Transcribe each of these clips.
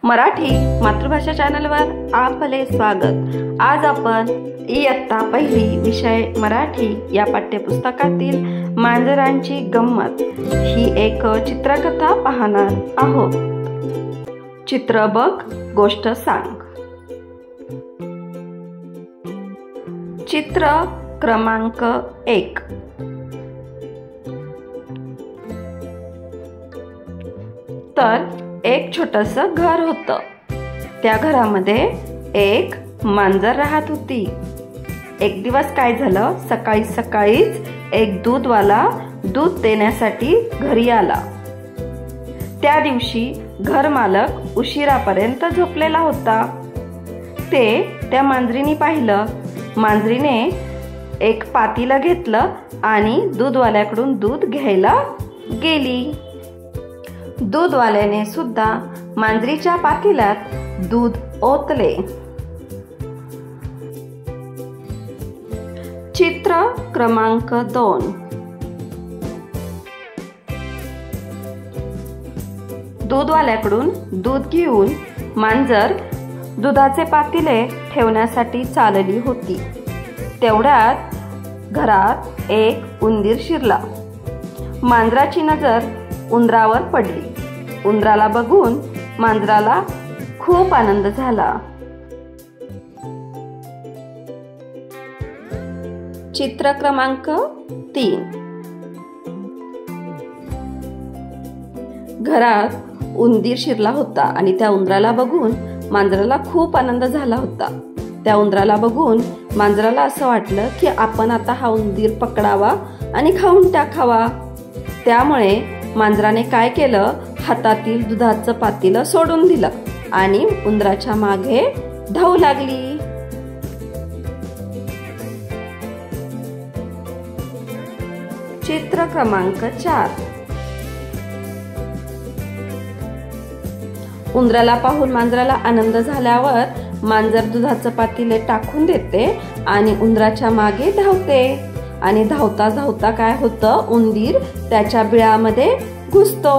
मराठी मातृभाषा चॅनलवर आपले स्वागत। आज आपण इयत्ता पहिली विषय मराठी या पाठ्यपुस्तकातील मांजरांची गंमत ही एक चित्रकथा पाहणार आहोत। चित्र बघ, गोष्ट सांग। चित्र क्रमांक 1। तर एक छोटंसं घर होतं। त्या घरामध्ये एक मांजर राहत होती। एक दिवस काय झालं, सकाळीच एक दूधवाला दूध देण्यासाठी घरी आला। त्या दिवशी घर मालक उशिरापर्यंत झोपलेला होता। त्या मांजरीने पाहिलं। मांजरीने एक पातेलं घेतलं आणि दूधवाल्याकडून दूध घ्यायला गेली। दूधवाल्याने सुद्धा मांजरीच्या पातेल्यात दूध ओतले। चित्र क्रमांक 2। दूधवाल्याकडून दूध घेऊन मांजर दुधाचे पातेले ठेवण्यासाठी चालली होती। तेवढ्यात घरात एक उंदीर शिरला। मांजराची नजर उंदरावर पडली। उंदराला बघून मांजराला खूप आनंद झाला। चित्र क्रमांक 3। घरात उंदीर शिरला होता आणि त्या उंदराला बघून मांजराला खूप आनंद झाला होता। त्या उंदराला बघून मांजराला असं वाटलं की आपण आता हा उंदीर पकडावा आणि खाऊन टाकावा। त्यामुळे मांजराने काय केलं, हातातील दुधाचं पातेलं सोडून दिलं आणि उंदराच्या मागे धावू लागली। चित्र क्रमांक 4। उंदराला पाहून मांजराला आनंद झाल्यावर मांजर दुधाचं पातेले टाकून देते आणि उंदराच्या मागे धावते। आणि धावता धावता काय होतं, उंदीर त्याच्या बिळामध्ये घुसतो।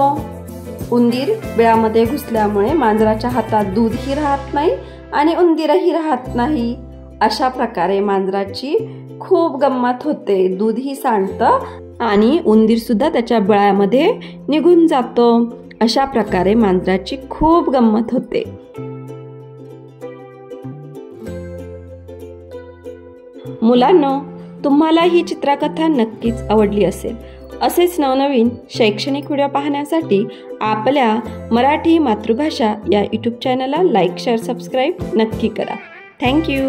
उंदीर बिळामध्ये घुसल्यामुळे मांजराच्या हातात दूधही राहत नाही आणि उंदीरही राहत नाही। अशा प्रकारे मांजराची खूप गंमत होते। दूधही सांडतं आणि उंदीर सुद्धा त्याच्या बिळामध्ये निघून जातो। अशा प्रकारे मांजराची खूप गंमत होते। मुलांनो, तुम्हाला ही चित्रकथा नक्कीच आवडली असेल। असेच नवनवीन शैक्षणिक व्हिडिओ पाहण्यासाठी आपल्या मराठी मातृभाषा या YouTube चॅनलला लाईक, शेअर, सबस्क्राईब नक्की करा। थँक्यू।